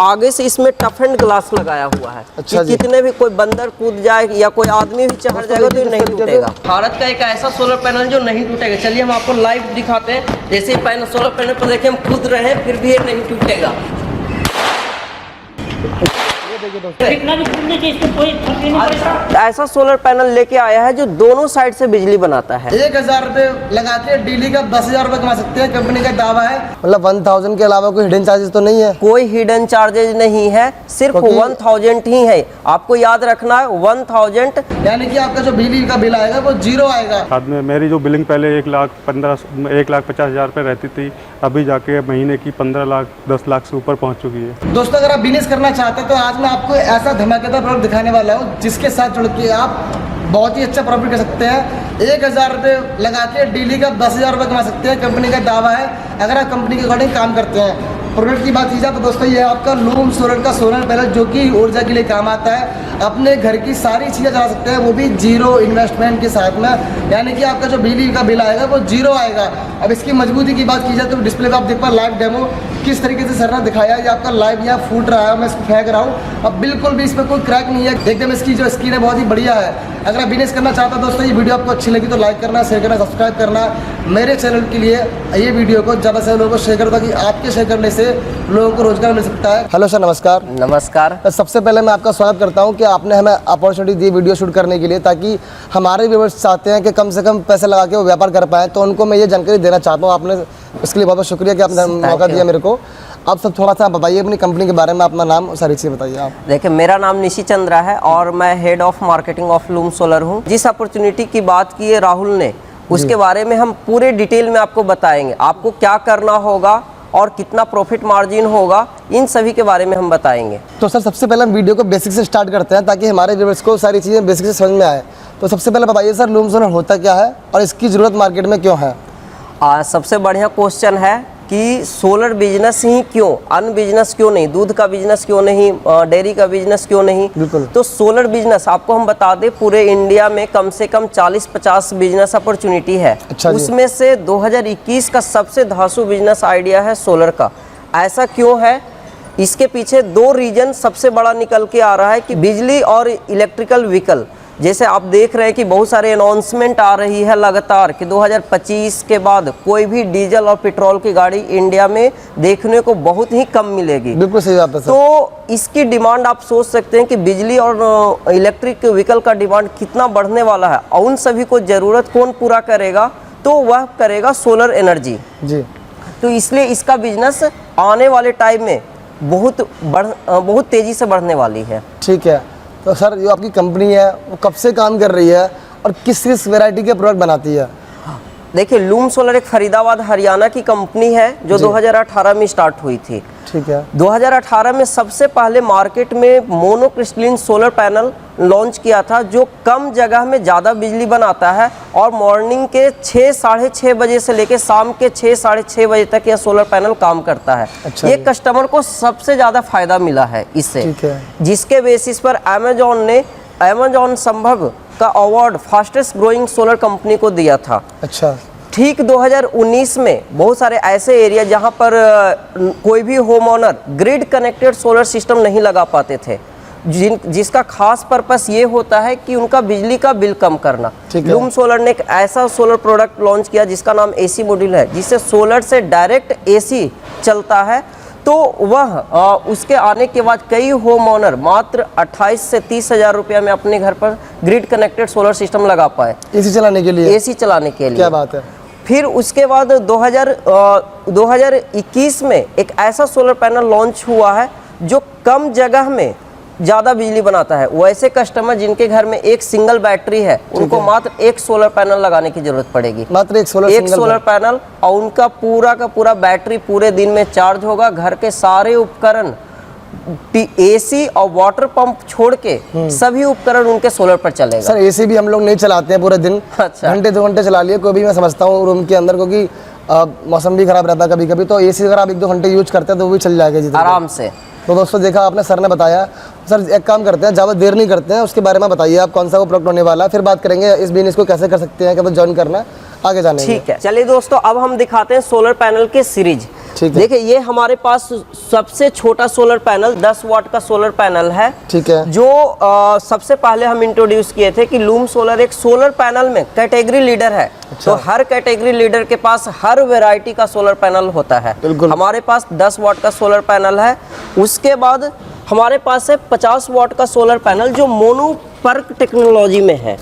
आगे से इसमें टफ एंड ग्लास लगाया हुआ है। अच्छा कि कितने भी कोई बंदर कूद जाए या कोई आदमी भी चढ़ जाएगा तो नहीं टूटेगा। भारत का एक ऐसा सोलर पैनल जो नहीं टूटेगा। चलिए हम आपको लाइव दिखाते हैं। जैसे पैनल सोलर पैनल पर देखिए हम कूद रहे हैं फिर भी ये नहीं टूटेगा। कितना भी कूदने से इसको कोई फर्क नहीं पड़ेगा। ऐसा सोलर पैनल लेके आया है जो दोनों साइड से बिजली बनाता है। 1000 रुपए लगा के डेली का 10,000 रुपए कमा सकते हैं, कंपनी का दावा है। मतलब 1000 के अलावा कोई हिडन चार्जेस तो नहीं है? कोई हिडन चार्जेज नहीं है, सिर्फ 1000 ही है। आपको याद रखना है 1000, यानी कि आपका जो बिजली का बिल आएगा वो जीरो आएगा। बाद में मेरी जो बिलिंग पहले 1,50,000 रुपये रहती थी, अभी जाके महीने की 15 लाख 10 लाख से ऊपर पहुंच चुकी है। दोस्तों अगर आप बिजनेस करना चाहते हैं तो आज मैं आपको ऐसा धमाकेदार प्रोडक्ट दिखाने वाला हूँ जिसके साथ जुड़ के आप बहुत ही अच्छा प्रॉफिट कर सकते हैं। 1000 रुपये लगा के डेली का 10,000 रुपये कमा सकते हैं, कंपनी का दावा है अगर आप कंपनी के अकॉर्डिंग काम करते हैं। प्रोडक्ट की बात की जाए तो दोस्तों ये आपका लूम सोलर का सोलर पैनल जो कि ऊर्जा के लिए काम आता है। अपने घर की सारी चीज़ें चला सकते हैं, वो भी जीरो इन्वेस्टमेंट के साथ में। यानी कि आपका जो बिजली का बिल आएगा वो जीरो आएगा। अब इसकी मजबूती की बात की जाए तो डिस्प्ले पर आप देख पाए लाइव डेमो किस तरीके से सर ने दिखाया। ये आपका लाइव यहाँ फूट रहा है, मैं इसको फेंक रहा हूँ। अब बिल्कुल भी इसमें कोई क्रैक नहीं है, एकदम इसकी जो स्क्रीन है बहुत ही बढ़िया है। अगर आप बिजनेस करना चाहते हो दोस्तों ये वीडियो आपको अच्छी लगी तो लाइक करना, शेयर करना, सब्सक्राइब करना। मेरे चैनल के लिए ये वीडियो को ज़्यादा से लोगों को शेयर करो ताकि आपके शेयर करने से लोगों को रोजगार मिल सकता है। हेलो सर, नमस्कार। नमस्कार। सबसे पहले मैं आपका स्वागत करता हूं कि आपने हमें अपॉर्चुनिटी दी वीडियो शूट करने के लिए, ताकि हमारे व्यूअर्स चाहते हैं कि कम से कम पैसे लगा के वो व्यापार कर पाएँ, तो उनको मैं ये जानकारी देना चाहता हूँ। आपने इसके लिए बहुत बहुत शुक्रिया कि आपने मौका दिया मेरे को। आप सब थोड़ा सा बताइए अपनी कंपनी के बारे में, अपना नाम सारी चीज़ें बताइए आप। देखिए मेरा नाम निशी चंद्रा है और मैं head of marketing of loom solar हूँ। जिस अपॉर्चुनिटी की बात की है राहुल ने, उसके बारे में हम पूरे डिटेल में आपको बताएंगे। आपको क्या करना होगा और कितना प्रॉफिट मार्जिन होगा, इन सभी के बारे में हम बताएंगे। तो सर सबसे पहले हम वीडियो को बेसिक से स्टार्ट करते हैं ताकि हमारे व्यूअर्स को सारी चीज़ें बेसिक से समझ में आए। तो सबसे पहले बताइए सर लूम सोलर होता क्या है और इसकी ज़रूरत मार्केट में क्यों है? सबसे बढ़िया क्वेश्चन है कि सोलर बिजनेस ही क्यों, अन्य बिजनेस क्यों नहीं, दूध का बिजनेस क्यों नहीं, डेयरी का बिजनेस क्यों नहीं। तो सोलर बिजनेस आपको हम बता दें पूरे इंडिया में कम से कम 40-50 बिजनेस अपॉर्चुनिटी है। अच्छा उसमें से 2021 का सबसे धांसू बिजनेस आइडिया है सोलर का। ऐसा क्यों है? इसके पीछे 2 रीजन सबसे बड़ा निकल के आ रहा है कि बिजली और इलेक्ट्रिकल व्हीकल। जैसे आप देख रहे हैं कि बहुत सारे अनाउंसमेंट आ रही है लगातार कि 2025 के बाद कोई भी डीजल और पेट्रोल की गाड़ी इंडिया में देखने को बहुत ही कम मिलेगी। बिल्कुल सही बात है सर। तो इसकी डिमांड आप सोच सकते हैं कि बिजली और इलेक्ट्रिक व्हीकल का डिमांड कितना बढ़ने वाला है और उन सभी को ज़रूरत कौन पूरा करेगा? तो वह करेगा सोलर एनर्जी जी। तो इसलिए इसका बिजनेस आने वाले टाइम में बहुत तेज़ी से बढ़ने वाली है। ठीक है, तो सर जो आपकी कंपनी है वो कब से काम कर रही है और किस किस वैरायटी के प्रोडक्ट बनाती है? देखिए लूम सोलर एक फरीदाबाद हरियाणा की कंपनी है जो 2018 में स्टार्ट हुई थी। ठीक है। 2018 में सबसे पहले मार्केट में मोनोक्रिस्टलिन सोलर पैनल लॉन्च किया था जो कम जगह में ज़्यादा बिजली बनाता है और मॉर्निंग के 6-6:30 बजे से लेकर शाम के 6-6:30 बजे तक यह सोलर पैनल काम करता है। अच्छा, ये कस्टमर को सबसे ज़्यादा फायदा मिला है इससे। ठीक है। जिसके बेसिस पर अमेजॉन संभव का award fastest growing solar company को दिया था। अच्छा। ठीक 2019 में बहुत सारे ऐसे एरिया जहां पर कोई भी home owner grid connected solar system नहीं लगा पाते थे, जिसका खास पर्पस ये होता है कि उनका बिजली का बिल कम करना। लूम सोलर ने एक ऐसा सोलर प्रोडक्ट लॉन्च किया जिसका नाम एसी मॉड्यूल है, जिससे सोलर से डायरेक्ट एसी चलता है। तो वह उसके आने के बाद कई होम ओनर मात्र 28 से 30 हज़ार रुपया में अपने घर पर ग्रिड कनेक्टेड सोलर सिस्टम लगा पाए एसी चलाने के लिए। एसी चलाने के लिए। क्या बात है। फिर उसके बाद 2021 में एक ऐसा सोलर पैनल लॉन्च हुआ है जो कम जगह में ज़्यादा बिजली बनाता है। वैसे कस्टमर जिनके घर में एक सिंगल बैटरी है उनको मात्र एक सोलर पैनल लगाने की जरूरत पड़ेगी। मात्र एक सोलर पैनल और उनका पूरा का पूरा बैटरी पूरे दिन में चार्ज होगा। घर के सारे उपकरण एसी और वाटर पंप छोड़ के सभी उपकरण उनके सोलर पर चलेगा। सर एसी भी हम लोग नहीं चलाते हैं पूरे दिन। अच्छा। घंटे 2 घंटे चला लिए कोई भी, मैं समझता हूँ रूम के अंदर, क्योंकि मौसम भी खराब रहता है कभी कभी। तो एसी अगर आप 1-2 घंटे यूज करते हैं तो वो भी चल जाएगा आराम से। तो दोस्तों देखा आपने, सर ने बताया। सर एक काम करते हैं, ज़्यादा देर नहीं करते हैं, उसके बारे में बताइए आप कौन सा वो प्रोडक्ट होने वाला है, फिर बात करेंगे इस बिजनेस को कैसे कर सकते हैं, कैसे ज्वाइन करना है, आगे जाने। ठीक है, चलिए दोस्तों अब हम दिखाते हैं सोलर पैनल के सीरीज। ठीक है। देखिए ये हमारे पास सबसे छोटा सोलर पैनल 10 वाट का सोलर पैनल है। ठीक है। जो सबसे पहले हम इंट्रोड्यूस किए थे कि लूम सोलर एक सोलर पैनल में कैटेगरी लीडर है। तो हर कैटेगरी लीडर के पास हर वैरायटी का सोलर पैनल होता है। बिल्कुल। हमारे पास 10 वाट का सोलर पैनल है। उसके बाद हमारे पास है 50 वाट का सोलर पैनल जो मोनोपर्क टेक्नोलॉजी में है।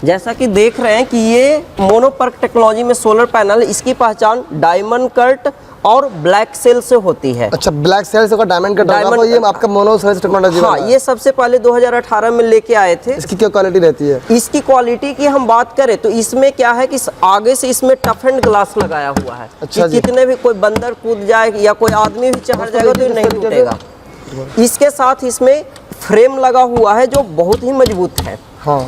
जैसा कि देख रहे हैं कि ये मोनोपर्क टेक्नोलॉजी में सोलर पैनल, इसकी पहचान डायमंड कट और ब्लैक सेल से होती है। अच्छा, ब्लैक सेल से डायमंड कट होगा, तो ये आपका मोनो सेल टेक्नोलॉजी हाँ, ये सबसे पहले 2018 में लेके आए थे। इसकी क्या क्वालिटी रहती है? इसकी क्वालिटी की हम बात करें तो इसमें क्या है कि आगे से इसमें टफ एंड ग्लास लगाया हुआ है। अच्छा कि कितने भी कोई बंदर कूद जाए या कोई आदमी भी चढ़ जाएगा तो नहीं टूटेगा। इसके साथ इसमें फ्रेम लगा हुआ है जो बहुत ही मजबूत है। हाँ।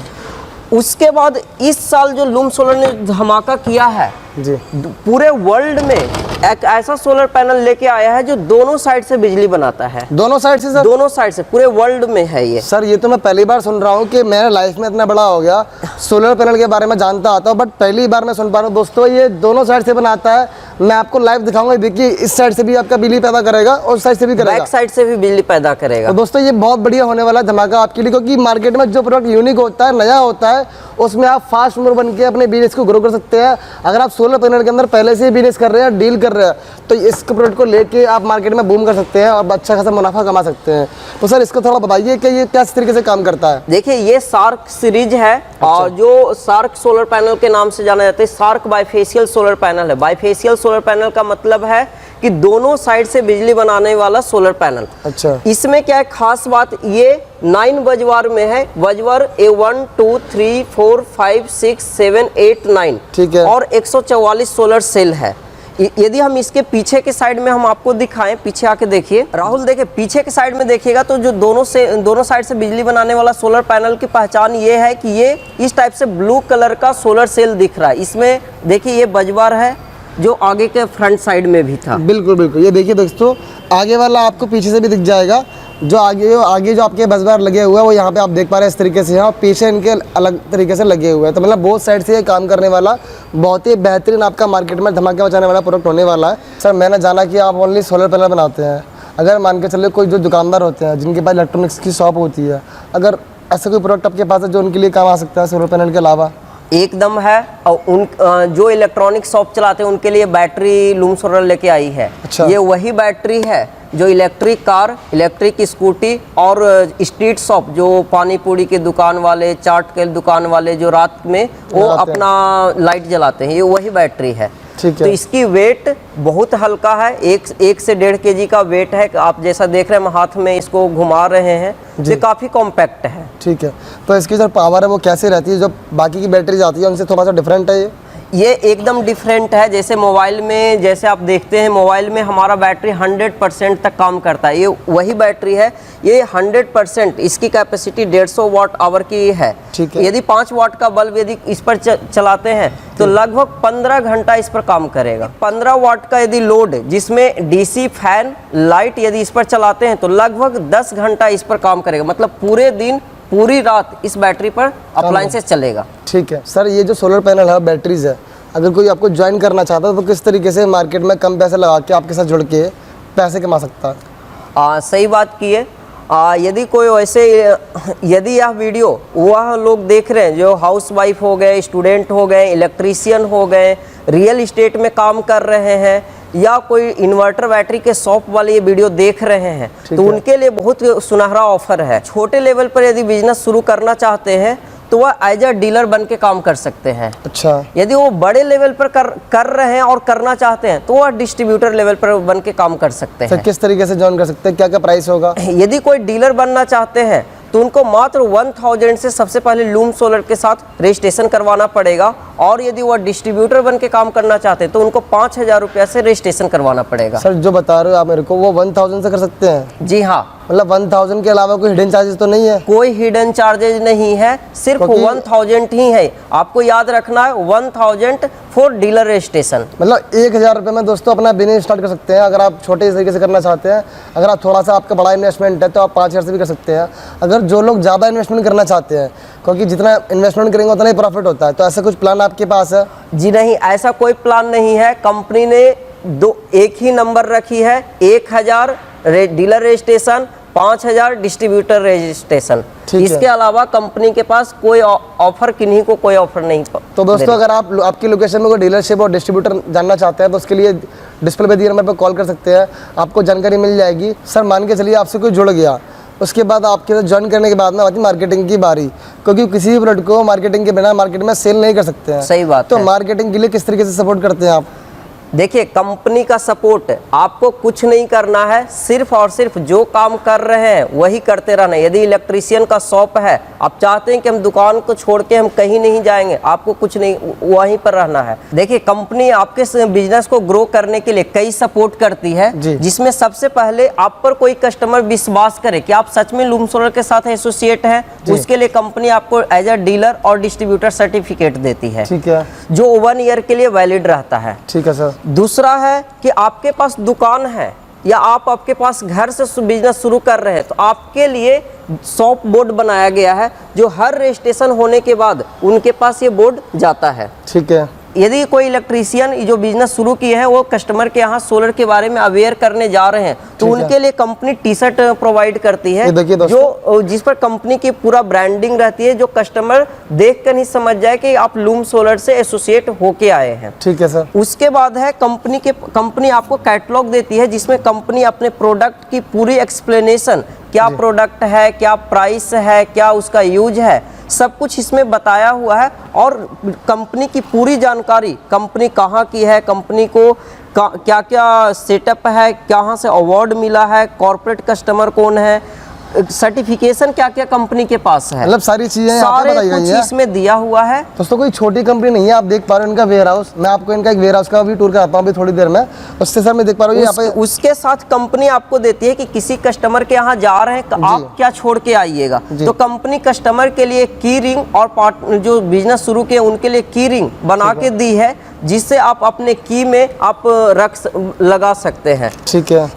उसके बाद इस साल जो लूम सोलर ने धमाका किया है जी, पूरे वर्ल्ड में एक ऐसा सोलर पैनल लेके आया है जो दोनों साइड से बिजली बनाता है। दोनों साइड से सर? दोनों साइड से पूरे वर्ल्ड में है ये। सर ये तो मैं पहली बार सुन रहा हूँ कि मेरे लाइफ में इतना बड़ा हो गया। सोलर पैनल के बारे में जानता आता हूँ बट पहली बार मैं सुन पा रहा हूँ। दोस्तों ये दोनों साइड से बनाता है। मैं आपको लाइव दिखाऊंगा, देखिए इस साइड से भी आपका बिजली पैदा करेगा और उस साइड से भी करेगा, बैक साइड से भी बिजली पैदा करेगा। तो दोस्तों ये बहुत बढ़िया होने वाला है धमाका आपके लिए, क्योंकि मार्केट में जो प्रोडक्ट यूनिक होता है, नया होता है, उसमें आप फास्ट मूवर बन के अपने बिजनेस को ग्रो कर सकते हैं। अगर आप सोलर पैनल के अंदर पहले से ही बिजनेस कर रहे हैं, डील कर रहे हैं, तो इस प्रोडक्ट को लेके आप मार्केट में बूम कर सकते हैं और अच्छा खासा मुनाफा कमा सकते हैं। तो सर इसको थोड़ा बताइए कि ये किस तरीके से काम करता है। देखिए ये सार्क सीरीज है और जो सार्क सोलर पैनल के नाम से जाना जाता है, सार्क बाइफेशियल सोलर पैनल है। बाइफेशियल सोलर पैनल का मतलब है कि दोनों साइड से बिजली बनाने वाला सोलर पैनल। अच्छा, इसमें क्या है खास बात, ये 9 बजवार में है। बजवार A1 2 3 4 5 6 7 8 9 ठीक है। और 144 सोलर सेल है। यदि हम इसके पीछे के साइड में हम आपको दिखाएं, पीछे आके देखिए राहुल, देखिए पीछे के साइड में देखिएगा तो जो दोनों साइड से बिजली बनाने वाला सोलर पैनल की पहचान ये है कि ये इस टाइप से ब्लू कलर का सोलर सेल दिख रहा है। इसमें देखिए ये बजवार है जो आगे के फ्रंट साइड में भी था। बिल्कुल बिल्कुल, ये देखिए दोस्तों आगे वाला आपको पीछे से भी दिख जाएगा। जो आगे जो आपके बजवार लगे हुए हैं वो यहाँ पे आप देख पा रहे हैं इस तरीके से, और पीछे इनके अलग तरीके से लगे हुए हैं। तो मतलब बहुत साइड से ये काम करने वाला बहुत ही बेहतरीन आपका मार्केट में धमाके मचाने वाला प्रोडक्ट होने वाला है। सर मैंने जाना कि आप ओनली सोलर पैनल बनाते हैं। अगर मान के चले कोई जो दुकानदार होते हैं जिनके पास इलेक्ट्रॉनिक्स की शॉप होती है, अगर ऐसा कोई प्रोडक्ट आपके पास है जो उनके लिए काम आ सकता है सोलर पैनल के अलावा? एकदम है। और जो इलेक्ट्रॉनिक शॉप चलाते हैं उनके लिए बैटरी लूम सोलर लेके आई है। अच्छा। ये वही बैटरी है जो इलेक्ट्रिक कार, इलेक्ट्रिक स्कूटी और स्ट्रीट शॉप जो पानी पूरी के दुकान वाले, चाट के दुकान वाले जो रात में वो अपना लाइट जलाते हैं, ये वही बैटरी है। ठीक तो है। इसकी वेट बहुत हल्का है, 1 से 1.5 kg का वेट है। आप जैसा देख रहे हैं, हम हाथ में इसको घुमा रहे हैं, ये काफ़ी कॉम्पैक्ट है। ठीक है। तो इसकी जो पावर है वो कैसे रहती है, जो बाकी की बैटरीज आती है उनसे थोड़ा सा डिफरेंट है ये एकदम डिफरेंट है। जैसे मोबाइल में, जैसे आप देखते हैं मोबाइल में हमारा बैटरी 100% तक काम करता है, ये वही बैटरी है। ये 100%, इसकी कैपेसिटी 150 वाट आवर की है। ठीक है। यदि 5 वाट का बल्ब यदि इस पर चलाते हैं तो लगभग 15 घंटा इस पर काम करेगा। 15 वाट का यदि लोड जिसमें डीसी फैन लाइट यदि इस पर चलाते हैं तो लगभग 10 घंटा इस पर काम करेगा। मतलब पूरे दिन पूरी रात इस बैटरी पर अप्लायंसेस चलेगा। ठीक है। सर ये जो सोलर पैनल है, बैटरीज है, अगर कोई आपको ज्वाइन करना चाहता है तो किस तरीके से मार्केट में कम पैसे लगा के आपके साथ जुड़ के पैसे कमा सकता है? सही बात की है। यदि कोई वैसे, यदि यह वीडियो वह लोग देख रहे हैं जो हाउस वाइफ हो गए, स्टूडेंट हो गए, इलेक्ट्रीशियन हो गए, रियल इस्टेट में काम कर रहे हैं, या कोई इन्वर्टर बैटरी के शॉप वाले ये वीडियो देख रहे हैं, तो उनके लिए बहुत सुनहरा ऑफर है। छोटे लेवल पर यदि बिजनेस शुरू करना चाहते हैं तो वह एज अ डीलर बन के काम कर सकते हैं। अच्छा। यदि वो बड़े लेवल पर कर रहे हैं और करना चाहते हैं तो वह डिस्ट्रीब्यूटर लेवल पर बन के काम कर सकते हैं। सर किस तरीके से ज्वाइन कर सकते हैं, क्या क्या प्राइस होगा? यदि कोई डीलर बनना चाहते हैं तो उनको मात्र 1000 से सबसे पहले लूम सोलर के साथ रजिस्ट्रेशन करवाना पड़ेगा, और यदि वह डिस्ट्रीब्यूटर बन के काम करना चाहते हैं तो उनको 5000 रुपया से रजिस्ट्रेशन करवाना पड़ेगा। सर जो बता रहे हो आप मेरे को वो 1000 से कर सकते हैं? जी हाँ। मतलब 1000 के अलावा कोई हिडन चार्जेस तो नहीं है? कोई हिडन चार्जेज नहीं है, सिर्फ 1000 ही है। आपको याद रखना है 1000 फॉर डीलर रजिस्ट्रेशन। मतलब 1000 रुपये में दोस्तों अपना बिजनेस स्टार्ट कर सकते हैं अगर आप छोटे तरीके से करना चाहते हैं। अगर आप थोड़ा सा आपका बड़ा इन्वेस्टमेंट है तो आप 5000 से भी कर सकते हैं। अगर जो लोग ज़्यादा इन्वेस्टमेंट करना चाहते हैं, क्योंकि जितना इन्वेस्टमेंट करेंगे उतना ही प्रॉफिट होता है, तो ऐसा कुछ प्लान आपके पास है? जी नहीं, ऐसा कोई प्लान नहीं है। कंपनी ने एक ही नंबर रखी है, 1000 डीलर रजिस्ट्रेशन, 5000 डिस्ट्रीब्यूटर रजिस्ट्रेशन। ठीक है। इसके अलावा कंपनी के पास कोई ऑफर, किन्हीं को कोई ऑफर नहीं। तो दोस्तों अगर आप आपकी लोकेशन में कोई डीलरशिप और डिस्ट्रीब्यूटर जानना चाहते हैं तो उसके लिए डिस्प्ले पे दिए नंबर पर कॉल कर सकते हैं, आपको जानकारी मिल जाएगी। सर मान के चलिए आपसे कोई जुड़ गया, उसके बाद आपके साथ ज्वाइन करने के बाद में आती मार्केटिंग की बारी, क्योंकि किसी भी प्रोडक्ट को मार्केटिंग के बिना मार्केट में सेल नहीं कर सकते हैं। सही बात तो है। मार्केटिंग के लिए किस तरीके से सपोर्ट करते हैं आप? देखिए, कंपनी का सपोर्ट आपको कुछ नहीं करना है, सिर्फ और सिर्फ जो काम कर रहे हैं वही करते रहना है। यदि इलेक्ट्रीशियन का शॉप है, आप चाहते हैं कि हम दुकान को छोड़ के हम कहीं नहीं जाएंगे, आपको कुछ नहीं, वहीं पर रहना है। देखिए, कंपनी आपके बिजनेस को ग्रो करने के लिए कई सपोर्ट करती है, जिसमें सबसे पहले आप पर कोई कस्टमर विश्वास करे कि आप सच में लूम सोलर के साथ एसोसिएट हैं, उसके लिए कंपनी आपको एज अ डीलर और डिस्ट्रीब्यूटर सर्टिफिकेट देती है, ठीक है, जो 1 ईयर के लिए वैलिड रहता है। ठीक है सर। दूसरा है कि आपके पास दुकान है या आपके पास घर से बिजनेस शुरू कर रहे हैं, तो आपके लिए शॉप बोर्ड बनाया गया है, जो हर रजिस्ट्रेशन होने के बाद उनके पास ये बोर्ड जाता है। ठीक है। यदि कोई इलेक्ट्रीशियन जो बिजनेस शुरू किए हैं वो कस्टमर के यहाँ सोलर के बारे में अवेयर करने जा रहे हैं, तो उनके लिए कंपनी टी शर्ट प्रोवाइड करती है, जो जिस पर कंपनी की पूरा ब्रांडिंग रहती है, जो कस्टमर देख कर ही समझ जाए कि आप लूम सोलर से एसोसिएट होके आए हैं। ठीक है सर। उसके बाद है कंपनी आपको कैटलॉग देती है, जिसमें कंपनी अपने प्रोडक्ट की पूरी एक्सप्लेनेशन, क्या प्रोडक्ट है, क्या प्राइस है, क्या उसका यूज है, सब कुछ इसमें बताया हुआ है। और कंपनी की पूरी जानकारी, कंपनी कहाँ की है, कंपनी को क्या क्या सेटअप है, कहाँ से अवार्ड मिला है, कॉर्पोरेट कस्टमर कौन है, सर्टिफिकेशन क्या क्या कंपनी के पास है, मतलब सारी चीजें सारे कुछ इसमें दिया हुआ है। दोस्तों कोई छोटी कंपनी नहीं है, आप देख पा रहे हो इनका वेयर हाउस। मैं आपको इनका एक वेयर हाउस का भी टूर कराता हूँ अभी थोड़ी देर में, उससे सर मैं देख पा रहा हूँ यहाँ पे। उसके साथ कंपनी आपको देती है कि किसी कस्टमर के यहाँ जा रहे हैं, आप क्या छोड़ के आइएगा, तो कंपनी कस्टमर के लिए की रिंग और जो बिजनेस शुरू किए उनके लिए की रिंग बना के दी है, जिससे आप अपने की में आप लगा सकते हैं। ठीक है।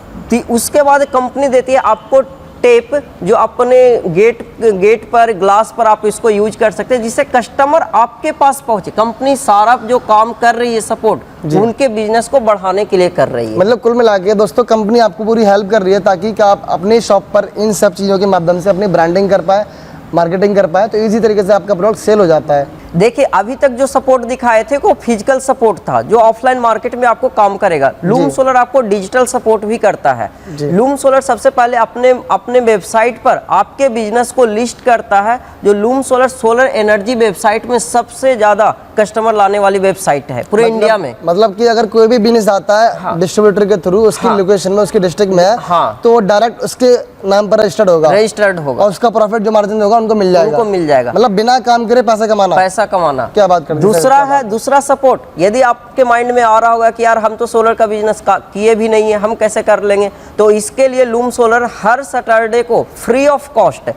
उसके बाद कंपनी देती है आपको टेप, जो अपने गेट पर, ग्लास पर आप इसको यूज कर सकते हैं, जिससे कस्टमर आपके पास पहुंचे। कंपनी सारा जो काम कर रही है सपोर्ट उनके बिजनेस को बढ़ाने के लिए कर रही है। मतलब कुल मिला के दोस्तों कंपनी आपको पूरी हेल्प कर रही है, ताकि आप अपने शॉप पर इन सब चीज़ों के माध्यम से अपनी ब्रांडिंग कर पाए, मार्केटिंग कर पाए, तो इजी तरीके से आपका प्रोडक्ट सेल हो जाता है। देखिए, अभी तक जो सपोर्ट दिखाए थे वो फिजिकल सपोर्ट था, जो ऑफलाइन मार्केट में आपको काम करेगा। लूम सोलर आपको डिजिटल सपोर्ट भी करता है। लूम सोलर सबसे पहले अपने वेबसाइट पर आपके बिजनेस को लिस्ट करता है, जो लूम सोलर एनर्जी वेबसाइट में सबसे ज्यादा कस्टमर लाने वाली वेबसाइट है पूरे इंडिया में। मतलब कि अगर कोई भी बिजनेस आता है डिस्ट्रीब्यूटर के थ्रू, उसकी लोकेशन में, उसके डिस्ट्रिक्ट में है, तो डायरेक्ट उसके नाम पर रजिस्टर्ड होगा और उसका प्रॉफिट जो मार्जिन होगा उनको मिल जाएगा। मतलब बिना काम करे पैसा कमाना। क्या बात करते हैं। दूसरा सपोर्ट, यदि आपके माइंड में आ रहा होगा कि यार हम तो सोलर का बिजनेस किए भी नहीं है, हम कैसे कर लेंगे, तो इसके लिए लूम सोलर हर सैटरडे को free of cost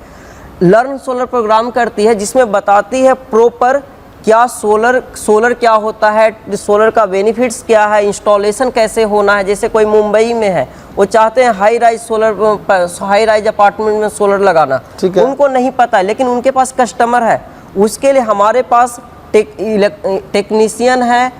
learn solar program करती है, जिसमें बताती है प्रॉपर क्या सोलर क्या होता है, सोलर का बेनिफिट्स क्या है, इंस्टॉलेशन कैसे होना है। जैसे कोई मुंबई में है, वो चाहते हैं हाई राइज अपार्टमेंट में सोलर लगाना, उनको नहीं पता है, लेकिन उनके पास कस्टमर है। उसके लिए हमारे पास टेक्नीशियन है,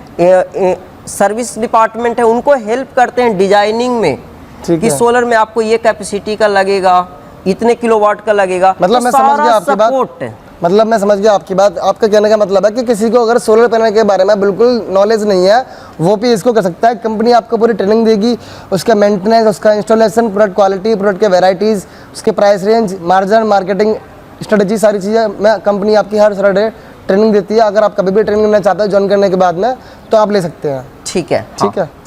सर्विस डिपार्टमेंट है, उनको हेल्प करते हैं डिजाइनिंग में कि सोलर में आपको ये कैपेसिटी का लगेगा, इतने किलोवाट का लगेगा। मतलब मैं समझ गया आपकी बात। आपका कहने का मतलब है कि किसी को अगर सोलर पैनल के बारे में बिल्कुल नॉलेज नहीं है, वो भी इसको कर सकता है। कंपनी आपको पूरी ट्रेनिंग देगी, उसका मेंटेनेंस, उसका इंस्टॉलेशन, प्रोडक्ट क्वालिटी, प्रोडक्ट के वेराइटीज़, उसके price range, margin, marketing strategy, सारी चीज़ें मैं कंपनी आपकी हर सैटरडे ट्रेनिंग देती है। अगर आप कभी भी ट्रेनिंग लेना चाहते हो ज्वाइन करने के बाद में, तो आप ले सकते हैं। ठीक है।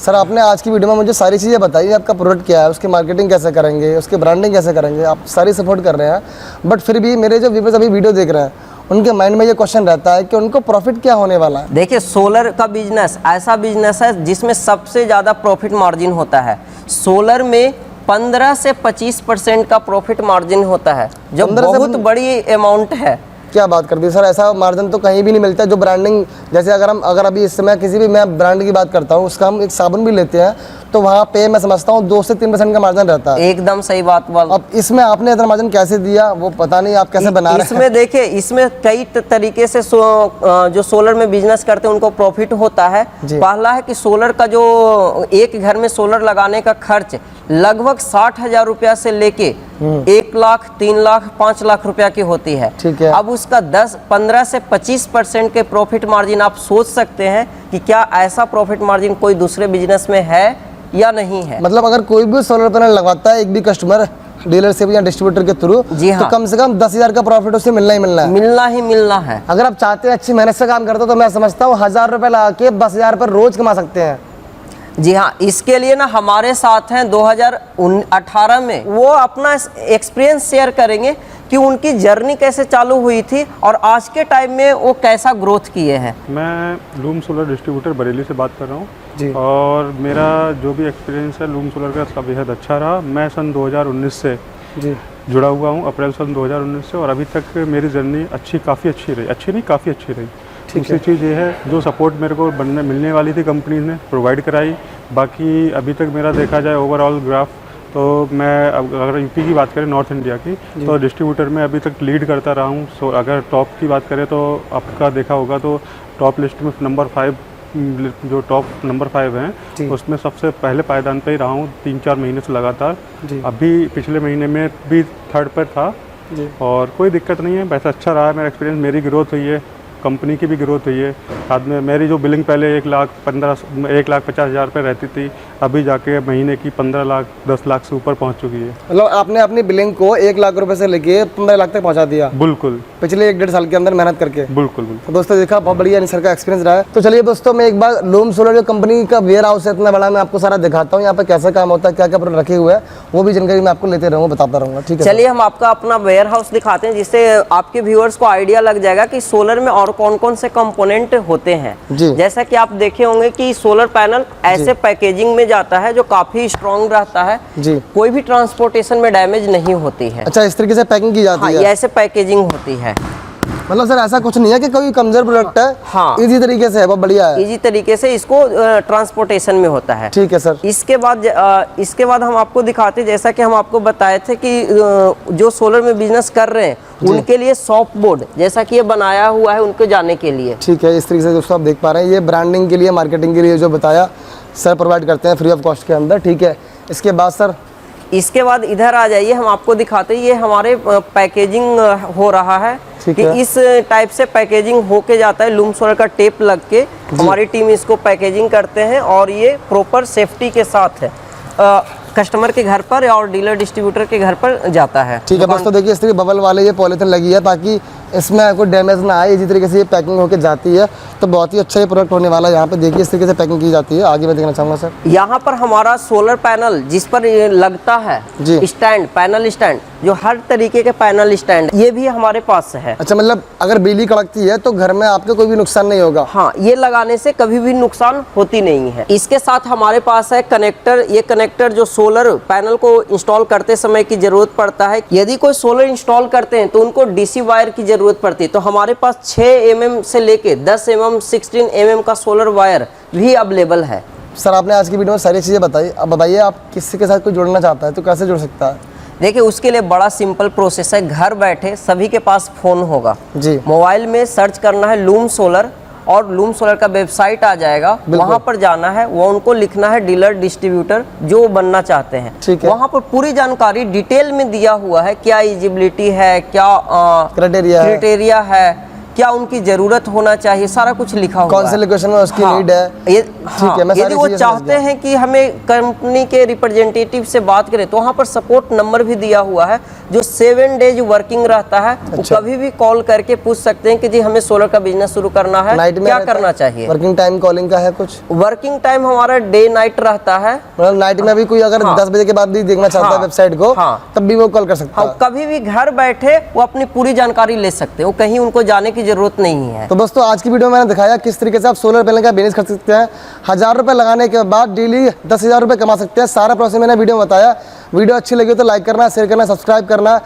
सर आपने आज की वीडियो में मुझे सारी चीज़ें बताई, आपका प्रोडक्ट क्या है, उसकी मार्केटिंग कैसे करेंगे, उसकी ब्रांडिंग कैसे करेंगे, आप सारी सपोर्ट कर रहे हैं। बट फिर भी मेरे जो व्यूअर्स अभी वीडियो देख रहे हैं, उनके माइंड में ये क्वेश्चन रहता है कि उनको प्रॉफिट क्या होने वाला है। देखिए, सोलर का बिजनेस ऐसा बिजनेस है जिसमें सबसे ज़्यादा प्रॉफिट मार्जिन होता है। सोलर में 15 से 25% का प्रॉफिट मार्जिन होता है, जो बहुत बड़ी अमाउंट है। क्या बात कर दी सर, ऐसा मार्जिन तो कहीं भी नहीं मिलता है। जो ब्रांडिंग, जैसे अगर अभी इस समय किसी भी मैं ब्रांड की बात करता हूँ, उसका हम एक साबुन भी लेते हैं तो वहाँ पे मैं समझता हूँ 2 से 3% का मार्जिन रहता है। एकदम सही बात बोल। अब इसमें आपने इतना मार्जिन कैसे दिया वो पता नहीं, आप कैसे बना रहे हैं। इसमें देखिए, इसमें कई तरीके से जो सोलर में बिजनेस करते हैं उनको प्रॉफिट होता है। पहला है कि सोलर का जो एक घर में सोलर लगाने का खर्च लगभग 60,000 रुपया से लेके 1 लाख, 3 लाख, 5 लाख रुपया की होती है। ठीक है। अब उसका 15 से 25% के प्रॉफिट मार्जिन आप सोच सकते हैं कि क्या ऐसा प्रॉफिट मार्जिन कोई दूसरे बिजनेस में है या नहीं है। मतलब अगर कोई भी सोलर पैनल लगवाता है एक भी कस्टमर डीलरशिप या डिस्ट्रीब्यूटर के थ्रू, जी हाँ, तो कम से कम 10,000 का प्रॉफिट उसे मिलना ही मिलना है। मिलना ही मिलना है। अगर आप चाहते हैं अच्छी मेहनत से काम करते हो तो मैं समझता हूँ 1,000 रुपए लगा के 10,000 पर रोज कमा सकते हैं। जी हाँ, इसके लिए ना हमारे साथ हैं 2018 में, वो अपना एक्सपीरियंस शेयर करेंगे कि उनकी जर्नी कैसे चालू हुई थी और आज के टाइम में वो कैसा ग्रोथ किए हैं। मैं लूम सोलर डिस्ट्रीब्यूटर बरेली से बात कर रहा हूँ जी। और मेरा जो भी एक्सपीरियंस है लूम सोलर का उसका बेहद अच्छा रहा। मैं सन 2019 से जी जुड़ा हुआ हूँ, अप्रैल सन 2019 से, और अभी तक मेरी जर्नी काफ़ी अच्छी रही। अच्छी नहीं, काफ़ी अच्छी रही। दूसरी चीज़ ये है, जो सपोर्ट मेरे को मिलने वाली थी कंपनी ने प्रोवाइड कराई। बाकी अभी तक मेरा देखा जाए ओवरऑल ग्राफ, तो मैं अगर यूपी की बात करें, नॉर्थ इंडिया की, तो डिस्ट्रीब्यूटर में अभी तक लीड करता रहा हूँ। सो अगर टॉप की बात करें तो आपका देखा होगा तो टॉप लिस्ट में नंबर 5, जो टॉप नंबर 5 हैं उसमें सबसे पहले पायदान पे ही रहा हूँ 3-4 महीने से लगातार। अभी पिछले महीने में भी 3rd पर था और कोई दिक्कत नहीं है। वैसे अच्छा रहा है मेरा एक्सपीरियंस, मेरी ग्रोथ हुई है, कंपनी की भी ग्रोथ हुई है। बाद में मेरी जो बिलिंग पहले 1,50,000 रुपये रहती थी, अभी जाके महीने की 15 लाख 10 लाख से ऊपर पहुंच चुकी है। मतलब आपने अपनी बिलिंग को 1 लाख रुपए से लेके 15 लाख तक पहुंचा दिया। बिल्कुल, पिछले 1-1.5 साल के अंदर मेहनत करके। बिल्कुल। तो दोस्तों देखा, बहुत बढ़िया सर का एक्सपीरियंस रहा है। तो चलिए दोस्तों, मैं एक बार लूम सोलर जो कंपनी का वेयर हाउस है इतना बड़ा, मैं आपको सारा दिखाता हूँ यहाँ पे कैसा काम होता है, क्या क्या प्रोडक्ट रखे हुए हैं, वो भी जानकारी मैं आपको लेते रहूँगा, बताता रहूँगा। ठीक है, चलिए हम आपका अपना वेयर हाउस दिखाते हैं, जिससे आपके व्यूअर्स को आइडिया लग जाएगा कि सोलर में और कौन कौन से कंपोनेंट होते हैं। जैसा कि आप देखे होंगे कि सोलर पैनल ऐसे पैकेजिंग में जाता है जो काफी स्ट्रॉन्ग रहता है जी। कोई भी ट्रांसपोर्टेशन में डैमेज नहीं होती है। अच्छा, इस तरीके से पैकिंग की जाती है। ये ऐसे पैकेजिंग होती है। मतलब सर ऐसा कुछ नहीं है कि कोई कमजोर प्रोडक्ट है। हाँ, इजी तरीके से है, बहुत बढ़िया है। इजी तरीके से इसको ट्रांसपोर्टेशन में होता है। ठीक है सर। इसके बाद हम आपको दिखाते, जैसा कि हम आपको बताए थे कि जो सोलर में बिजनेस कर रहे हैं उनके लिए सॉफ्ट बोर्ड जैसा कि ये बनाया हुआ है उनको जाने के लिए। ठीक है, इस तरीके से दोस्तों आप देख पा रहे हैं, ये ब्रांडिंग के लिए, मार्केटिंग के लिए जो बताया सर प्रोवाइड करते हैं फ्री ऑफ कॉस्ट के अंदर। ठीक है, इसके बाद सर, इसके बाद इधर आ जाइए, हम आपको दिखाते हैं ये हमारे पैकेजिंग हो रहा है कि इस टाइप से पैकेजिंग होके जाता है। लूम सोलर का टेप लग के हमारी टीम इसको पैकेजिंग करते हैं और ये प्रॉपर सेफ्टी के साथ है कस्टमर के घर पर और डीलर डिस्ट्रीब्यूटर के घर पर जाता है। ठीक है दोस्तों, देखिए इस तरीके बबल वाले ये पॉलीथिन लगी है ताकि इसमें कोई डैमेज ना आए। इसी तरीके से ये पैकिंग होकर जाती है, तो बहुत ही अच्छा ये प्रोडक्ट होने वाला है। यहाँ पे देखिए इस तरीके से पैकिंग की जाती है। आगे मैं देखना चाहूँगा सर, यहाँ पर हमारा सोलर पैनल जिस पर ये लगता है स्टैंड, पैनल स्टैंड, जो हर तरीके के पैनल स्टैंड, ये भी हमारे पास है। अच्छा, मतलब अगर बिजली कड़कती है तो घर में आपको कोई भी नुकसान नहीं होगा। हाँ, ये लगाने से कभी भी नुकसान होती नहीं है। इसके साथ हमारे पास है कनेक्टर। ये कनेक्टर जो सोलर पैनल को इंस्टॉल करते समय की जरूरत पड़ता है, यदि कोई सोलर इंस्टॉल करते हैं तो उनको डीसी वायर की जरूरत पड़ती है, तो हमारे पास 6 mm से लेके 10 mm 16 mm का सोलर वायर भी अवेलेबल है। सर आपने आज की वीडियो में सारी चीजें बताई, अब बताइए आप किसी के साथ कोई जुड़ना चाहता है तो कैसे जुड़ सकता है? देखिए, उसके लिए बड़ा सिंपल प्रोसेस है। घर बैठे सभी के पास फोन होगा जी, मोबाइल में सर्च करना है लूम सोलर और लूम सोलर का वेबसाइट आ जाएगा, वहां पर जाना है, वो उनको लिखना है डीलर डिस्ट्रीब्यूटर जो बनना चाहते हैं। वहां पर पूरी जानकारी डिटेल में दिया हुआ है, क्या एलिजिबिलिटी है, क्या क्राइटेरिया है, क्या उनकी जरूरत होना चाहिए, सारा कुछ लिखा हुआ है। कौन से लोकेशन में उसकी नीड है। ठीक है, मैं यदि वो चाहते हैं कि हमें कंपनी के रिप्रेजेंटेटिव से बात करें तो वहाँ पर सपोर्ट नंबर भी दिया हुआ है जो 7 डेज वर्किंग रहता है। वो कभी भी कॉल करके पूछ सकते हैं कि जी हमें सोलर का बिजनेस शुरू करना है, क्या करना चाहिए। वर्किंग टाइम कॉलिंग का है कुछ? वर्किंग टाइम हमारा डे नाइट रहता है, मतलब नाइट में भी कोई अगर 10 बजे के बाद भी देखना चाहता है वेबसाइट को, तब भी वो कॉल कर सकता है। कभी भी घर बैठे वो अपनी पूरी जानकारी ले सकते हैं, वो कहीं उनको जाने की जरूरत नहीं है। तो दोस्तों आज की वीडियो में मैंने दिखाया किस तरीके से आप सोलर पैनल का बिजनेस कर सकते हैं। 1000 रुपए लगाने के बाद डेली 10,000 रुपए कमा सकते हैं। सारा प्रोसेस मैंने वीडियो में बताया। वीडियो अच्छी लगी तो लाइक करना, शेयर करना, सब्सक्राइब करना।